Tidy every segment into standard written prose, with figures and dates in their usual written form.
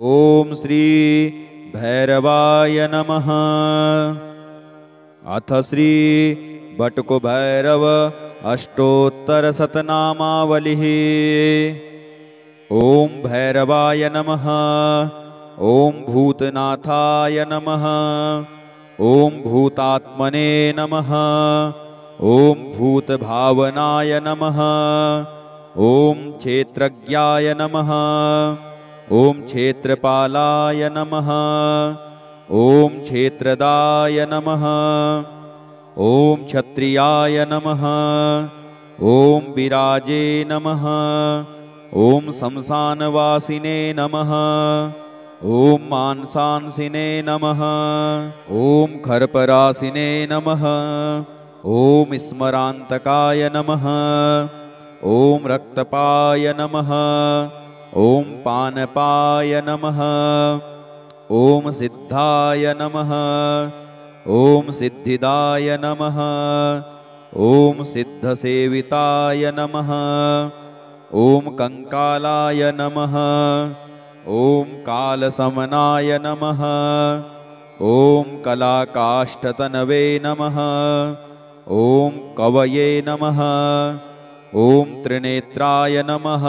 ओम श्री भैरवाय नमः। अथ श्री बटको भैरव अष्टोत्तर शतनामावलिः। ओम भैरवाय नमः। ओम भूतनाथाय नमः। ओम भूतात्मने नमः। ओम भूतभावनाय नमः। ओम क्षेत्रज्ञाय नमः। ओम क्षेत्रपालाय नमः। ओम क्षेत्रदाय नमः। ओम क्षत्रियाय नमः। ओम विराजे नमः। ओम शमशानवासिने नमः। ओम मांसांसिने नमः। ओम खरपरासिने नमः। ओम स्मरांतकाय नमः। ओम रक्तपाय नमः। ओम पानपाय नमः। ओम सिद्धाय नमः। ओम सिद्धिदाय नमः। ओम सिद्धसेविताय नमः। ओम कंकालाय नमः। ओम कालसमनाय नमः। ओम कलाकाष्ठतनवे नमः। ओम कवये नमः। ओम त्रिनेत्राय नमः।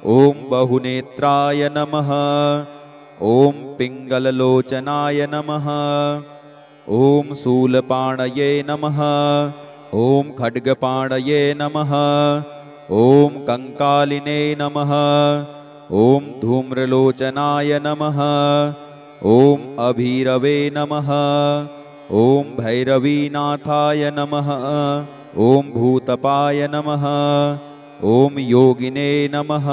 ओम बहुनेत्राय नमः। ओम पिंगललोचनाय नमः। ओम शूलपाणये नमः। ओम खड्गपाणये नमः। ओम कंकालिने नमः। ओम धूम्रलोचनाय नमः। ओम अभीरवे नमः। ओम भैरवीनाथाय नमः। ओम भूतपाय नमः। ओम योगिने नमः।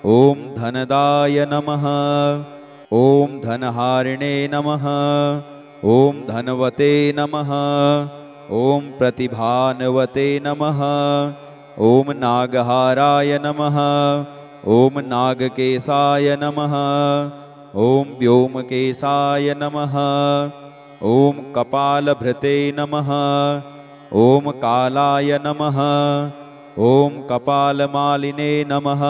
ओम धनदाय नमः। ओम धनहारिणे नमः। ओम धनवते नमः। ओम प्रतिभानवते नमः। ओम नागहाराय नमः। ओम नागकेशाय नमः। ओम व्योमकेशाय नमः। ओम कपालभृते नमः। ओम कालाय नमः। ओम कपालमालिने नमः।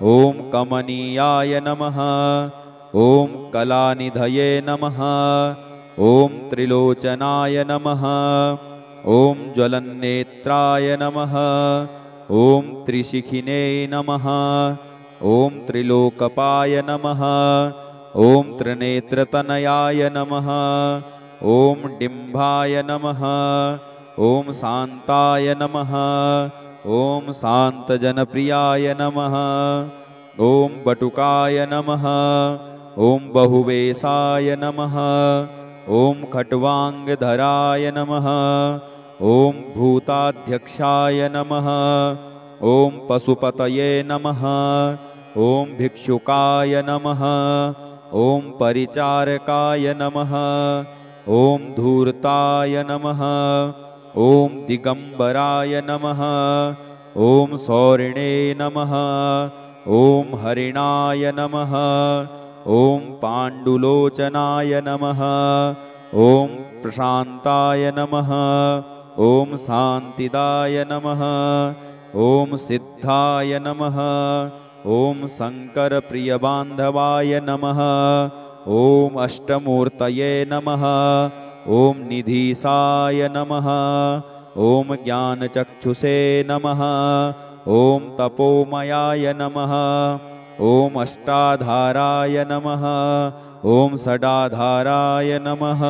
ओम कमनीयाय नमः। ओम कलानिधये नमः। ओम त्रिलोचनाय नमः। ओम ज्वलन्नेत्राय नमः। ओम त्रिशिखिने नमः। ओम त्रिलोकपाय नमः। ओम त्रिनेत्रतनयाय नमः। ओम डिम्भाय नमः। ओम शांताय नमः। ओम शांतजनप्रियाय नमः। ओम बटुकाय नमः। ओम बहुवेशाय नमः। ओम खट्वांगधराय नमः। ओम भूताध्यक्षाय नमः। ओम पशुपतये नमः। ओम भिक्षुकाय नमः। ओम परिचारकाय नमः। ओम धूर्ताय नमः। ओम दिगंबराय नमः। ओम सौरिणे नमः। ओम हरिणाय नमः। ओम पाण्डुलोचनाय नमः। ओम प्रशांताय नमः। ओम शांतिदाय नमः। ओम सिद्धाय नमः। ओम शंकर प्रियबांधवाय नमः। ओम अष्टमूर्तये नमः। ओम निधीसाय नमः। ओम ज्ञानचक्षुषे नमः। ओम तपोमयाय नमः। ओम अष्टाधाराय नमः। ओम षडाधाराय नमः।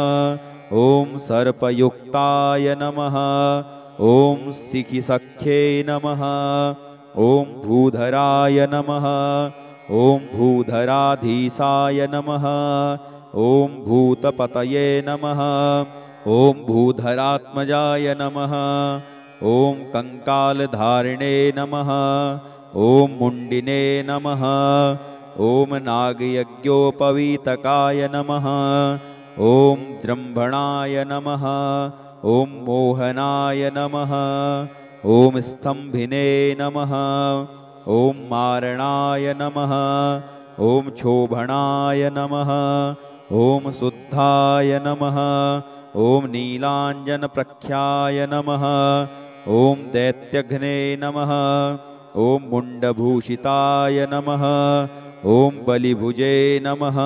ओम सर्पयुक्ताय नमः। ओम शिखिसख्ये नमः। ओम भूधराय नमः। ओम भूधराधीशाय नमः। ओम भूतपतये नमः। ओम भूधरात्मजाय नमः। ओम कंकालधारिणे नमः। ओम मुंडिने नमः। ओम नागयज्ञोपवीतकाय नमः। ओम जृंभणाय नमः। ओम मोहनाय नमः। ओम स्तंभिने नमः। ओम मारणाय नमः। ओम क्षोभणाय नमः। ओम शुद्धाय नमः। ओम नीलांजनप्रख्याय नमः। ओम दैत्यघ्ने नमः। ओम मुंडभूषिताय नमः। ॐ बलिभुजे नमः।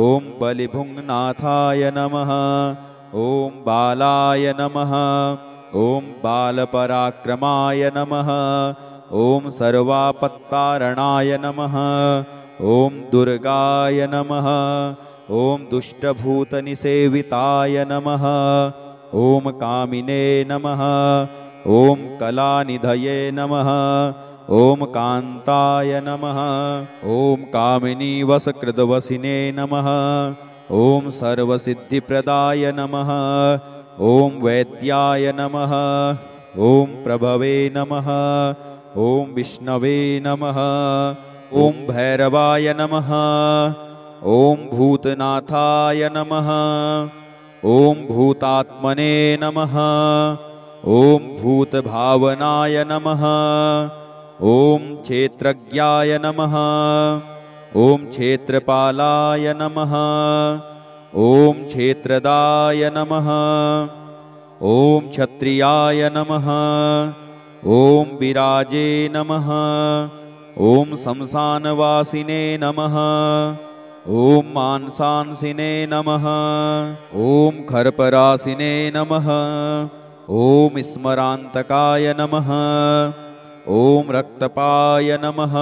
ॐ बलिभुङ्नाथाय नमः। ॐ बालाय नमः। ॐ बालपराक्रमाय नमः। ॐ सर्वापत्तारणाय नमः। ॐ दुर्गाय नमः। ॐ दुष्टभूतनिसेविताय नमः। ॐ कामिने नमः। ॐ कलानिधये नमः। ॐ कान्ताय नमः। ॐ कामिनीवसकृद्वसिने नमः। ॐ सर्वसिद्धिप्रदाय नमः। ॐ वैद्याय नमः। ॐ प्रभवे नमः। ॐ विष्णवे नमः। ॐ भैरवाय नमः। ॐ भूतनाथाय नमः। ॐ भूतात्मने नमः। ॐ भूतभावनाय नमः। ॐ क्षेत्रज्ञाय नमः। ॐ क्षेत्रपालाय नमः। ॐ क्षेत्रदाय नमः। ॐ क्षत्रियाय नमः। ॐ विराजे नमः। ॐ शमशानवासिने नमः। ॐ मांसांसिने नमः। ॐ खर्परासिने नमः। ॐ स्मरान्तकाय नमः। ॐ रक्तपाय नमः।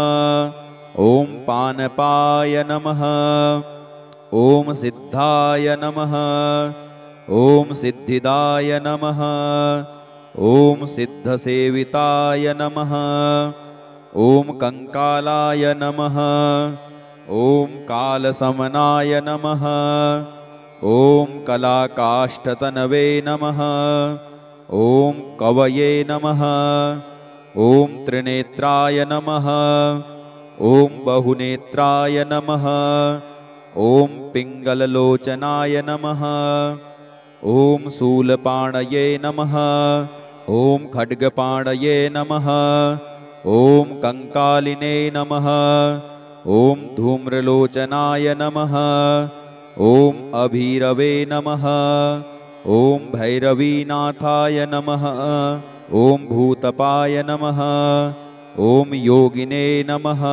ॐ पानपाय नमः। ॐ सिद्धाय नमः। ॐ सिद्धिदाय नमः। ॐ सिद्धसेविताय नमः। ॐ कंकालाय नमः। ॐ कालसमनाय नमः। ॐ कलाकाष्ठतनवे नमः। ॐ कवये नमः। ॐ त्रिनेत्राय नमः। ॐ बहुनेत्राय नमः। ॐ पिङ्गललोचनाय नमः। ॐ शूलपाणये नमः। ॐ खड्गपाणये नमः। ॐ कंकालिने नमः। ॐ धूम्रलोचनाय नमः। ॐ अभीरवे नमः। ॐ भैरवीनाथाय नमः। ॐ भूतपाय नमः। ॐ योगिने नमः।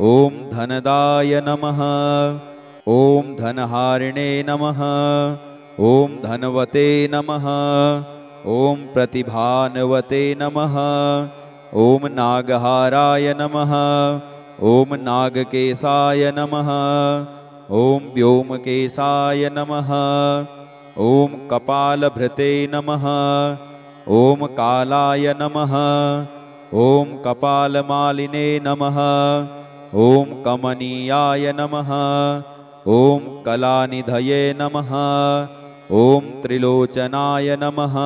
ॐ धनदाय नमः। ॐ धनहारिणे नमः। ॐ धनवते नमः। ॐ प्रतिभानवते नमः। ॐ नागहाराय नमः। ॐ नागकेशाय नमः। ॐ व्योमकेशाय नमः। ॐ कपालभृते नमः। ॐ कालाय नमः। ॐ कपालमालिने नमः। ॐ कमनीयाय नमः। ॐ कलानिधये नमः। ॐ त्रिलोचनाय नमः।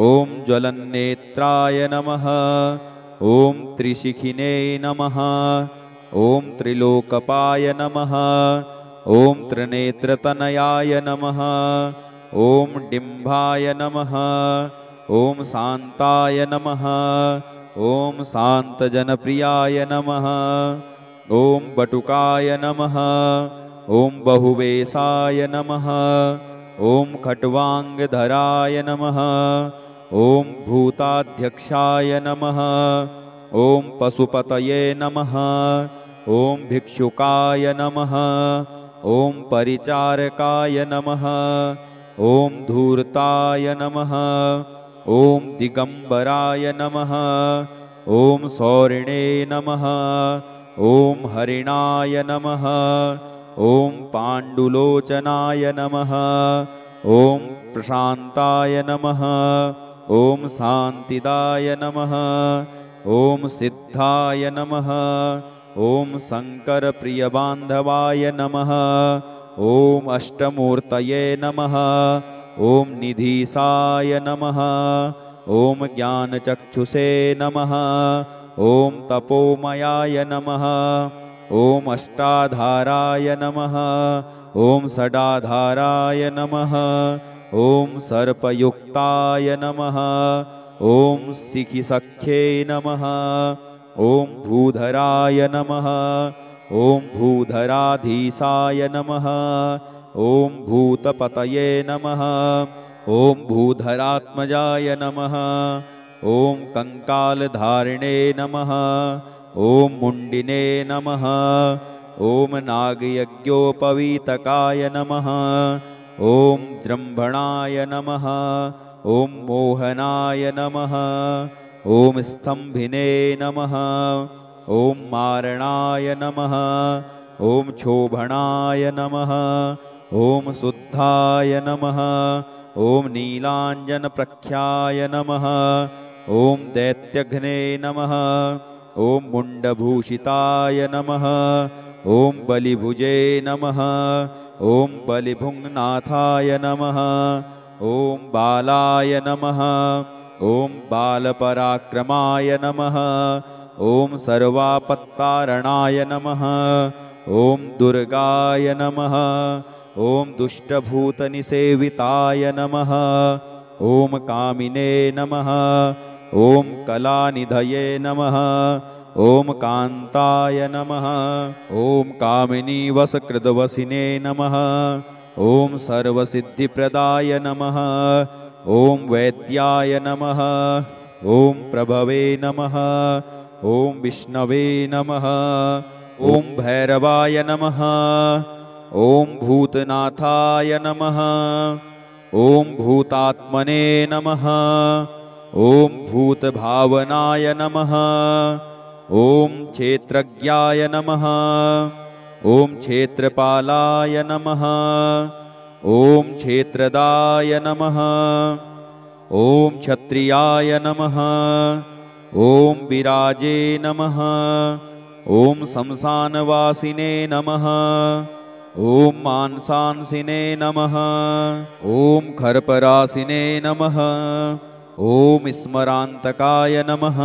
ॐ ज्वलन्नेत्राय नमः। ॐ त्रिशिखिने नमः। ॐ त्रिलोकपाय नमः। ॐ त्रिनेत्रतनयाय नमः। ॐ डिम्भाय नमः। ॐ शान्ताय नमः। ॐ शान्तजनप्रियाय नमः। ॐ बटुकाय नमः। ॐ बहुवेशाय नमः। ॐ खट्वाङ्गधराय नमः। ॐ भूताध्यक्षाय नमः। ॐ पशुपतये नमः। ॐ भिक्षुकाय नमः। ॐ परिचारकाय नमः। ॐ धूर्ताय नमः। ॐ दिगम्बराय नमः। ॐ सौरिणे नमः। ॐ हरिणाय नमः। ॐ पाण्डुलोचनाय नमः। ॐ प्रशान्ताय नमः। ॐ शान्तिदाय नमः। ॐ सिद्धाय नमः। ॐ शङ्करप्रियबान्धवाय नमः। ॐ अष्टमूर्तये नमः। ॐ निधीशाय नमः। ॐ ज्ञानचक्षुषे नमः। ॐ तपोमयाय नमः। ॐ अष्टाधाराय नमः। ॐ षडाधाराय नमः। ॐ सर्पयुक्ताय नमः। ॐ शिखिसख्ये नमः। ॐ भूधराय नमः। ॐ भूधराधीशाय नमः। ॐ भूतपतये नमः। ॐ भूधरात्मजाय नमः। ॐ कंकालधारिणे नमः। ॐ मुण्डिने नमः। ॐ नागयज्ञोपवीतकाय नमः। ॐ जृम्भणाय नमः। ॐ मोहनाय नमः। ॐ स्तम्भिने नमः। ॐ मारणाय नमः। ॐ क्षोभणाय नमः। ॐ शुद्धाय नमः। ॐ नीलाञ्जनप्रख्याय नमः। ॐ दैत्यघ्ने नमः। ॐ मुण्डभूषिताय नमः। ॐ बलिभुजे नमः। ॐ बलिभुङ्नाथाय नमः। ॐ बालाय नमः। ॐ बालपराक्रमाय नमः। ॐ सर्वापत्तारणाय नमः। ॐ दुर्गाय नमः। ॐ दुष्टभूतनिसेविताय नमः। ॐ कामिने नमः। ॐ कलानिधये नमः। ॐ कान्ताय नमः। ॐ कामिनीवसकृद्वसिने नमः। ॐ सर्वसिद्धिप्रदाय नमः। ॐ वैद्याय नमः। ॐ प्रभवे नमः। ॐ विष्णवे नमः। ॐ भैरवाय नमः। ॐ भूतनाथाय नमः। ॐ भूतात्मने नमः। ॐ भूतभावनाय नमः। ॐ क्षेत्रज्ञाय नमः। ॐ क्षेत्रपालाय नमः। ॐ क्षेत्रदाय नमः। ॐ क्षत्रियाय नमः। ॐ विराजे नमः। ॐ शमशानवासिने नमः। ॐ मांसांसिने नमः। ॐ खर्परासिने नमः। ॐ स्मरान्तकाय नमः।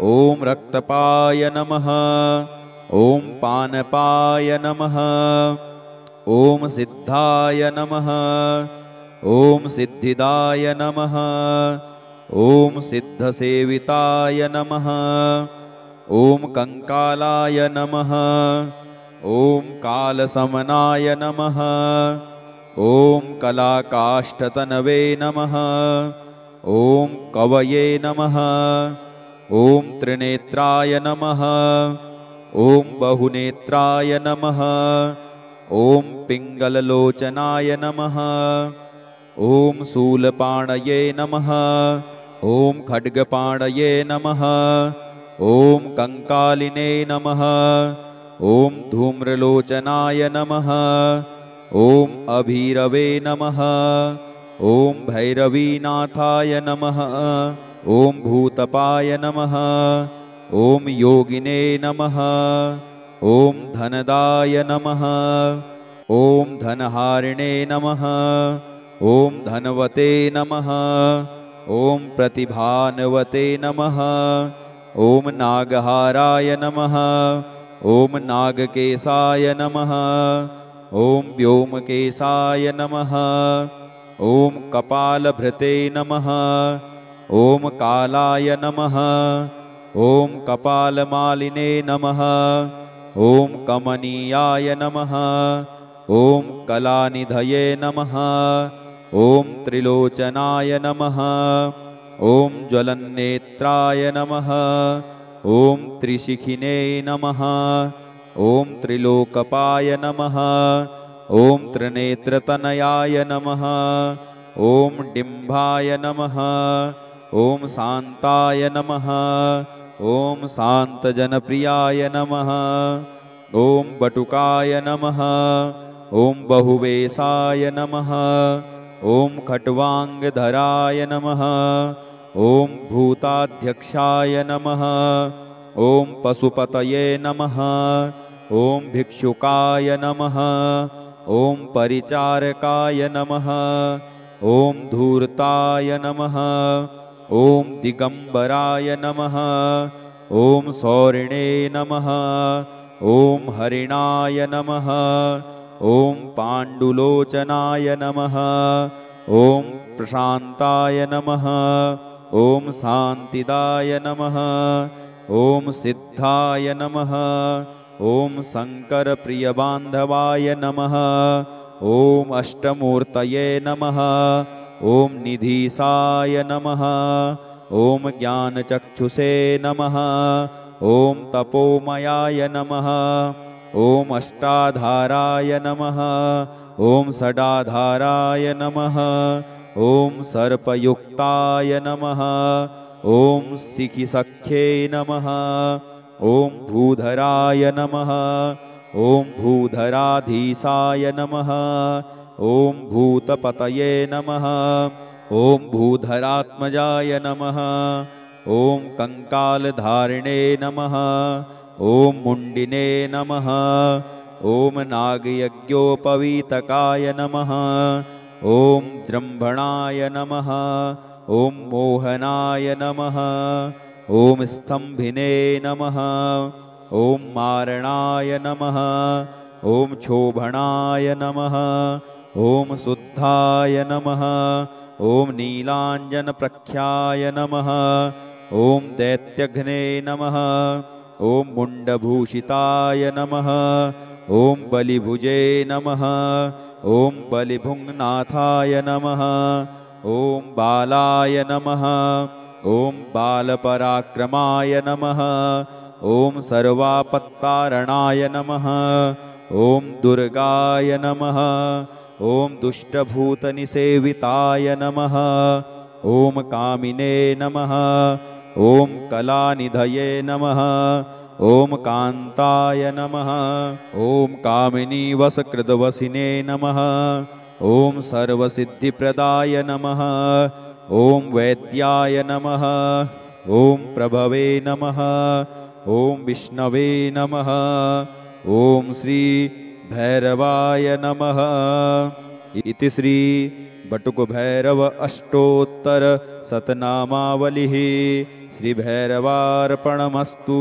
ॐ रक्तपाय नमः। ॐ पानपाय नमः। ॐ सिद्धाय नमः। ॐ सिद्धिदाय नमः। ॐ सिद्धसेविताय नमः। ॐ कंकालाय नमः। ॐ कालसमनाय नमः। ॐ कलाकाष्ठतनवे नमः। ॐ कवये नमः। ॐ त्रिनेत्राय नमः। ॐ बहुनेत्राय नमः। ॐ पिङ्गललोचनाय नमः। ॐ शूलपाणये नमः। ॐ खड्गपाणये नमः। ॐ कंकालिने नमः। ॐ धूम्रलोचनाय नमः। ॐ अभीरवे नमः। ॐ भैरवीनाथाय नमः। ॐ भूतपाय नमः। ॐ योगिने नमः। ॐ धनदाय नमः। ॐ धनहारिणे नमः। ॐ धनवते नमः। ॐ प्रतिभानवते नमः। ॐ नागहाराय नमः। ॐ नागकेशाय नमः। ॐ व्योमकेशाय नमः। ॐ कपालभृते नमः। ॐ कालाय नमः। ॐ कपालमालिने नमः। ॐ कमनीयाय नमः। ॐ कलानिधये नमः। ॐ त्रिलोचनाय नमः। ॐ ज्वलन्नेत्राय नमः। ॐ त्रिशिखिने नमः। ॐ त्रिलोकपाय नमः। ॐ त्रिनेत्रतनयाय नमः। ॐ डिम्भाय नमः। ॐ शान्ताय नमः। ॐ शान्तजनप्रियाय नमः। ॐ बटुकाय नमः। ॐ बहुवेशाय नमः। ॐ खट्वाङ्गधराय नमः। ॐ भूताध्यक्षाय नमः। ॐ पशुपतये नमः। ॐ भिक्षुकाय नमः। ॐ परिचारकाय नमः। ॐ धूर्ताय नमः। ॐ दिगम्बराय नमः। ॐ सौरिणे नमः। ॐ हरिणाय नमः। ॐ पाण्डुलोचनाय नमः। ॐ प्रशान्ताय नमः। ॐ शान्तिदाय नमः। ॐ सिद्धाय नमः। ॐ शङ्करप्रियबान्धवाय नमः। ॐ अष्टमूर्तये नमः। ॐ निधीसाय नमः। ॐ ज्ञानचक्षुषे नमः। ॐ तपोमयाय नमः। ॐ अष्टाधाराय नमः। ॐ षडाधाराय नमः। ॐ सर्पयुक्ताय नमः। ॐ शिखिसख्ये नमः। ॐ भूधराय नमः। ॐ भूधराधीशाय नमः। ॐ भूतपतये नमः। ॐ भूधरात्मजाय नमः। ॐ कंकालधारिणे नमः। ॐ मुण्डिने नमः। ॐ नागयज्ञोपवीतकाय नमः। ॐ जृम्भणाय नमः। ॐ मोहनाय नमः। ॐ स्तम्भिने नमः। ॐ मारणाय नमः। ॐ क्षोभणाय नमः। ॐ शुद्धाय नमः। ॐ नीलाञ्जनप्रख्याय नमः। ॐ दैत्यघ्ने नमः। ॐ मुण्डभूषिताय नमः। ॐ बलिभुजे नमः। ॐ बलिभुङ्नाथाय नमः। ॐ बालाय नमः। ॐ बालपराक्रमाय नमः। ॐ सर्वापत्तारणाय नमः। ॐ दुर्गाय नमः। ॐ दुष्टभूतनिसेविताय नमः। ॐ कामिने नमः। ॐ कलानिधये नमः। ॐ कान्ताय नमः। ॐ कामिनीवसकृद्वसिने नमः। ॐ सर्वसिद्धिप्रदाय नमः। ॐ वैद्याय नमः। ॐ प्रभवे नमः। ॐ विष्णवे नमः। ॐ श्री भैरवाय नमः। इति श्री बटुकभैरव अष्टोत्तर शतनामावलिः श्री भैरवार्पणमस्तु।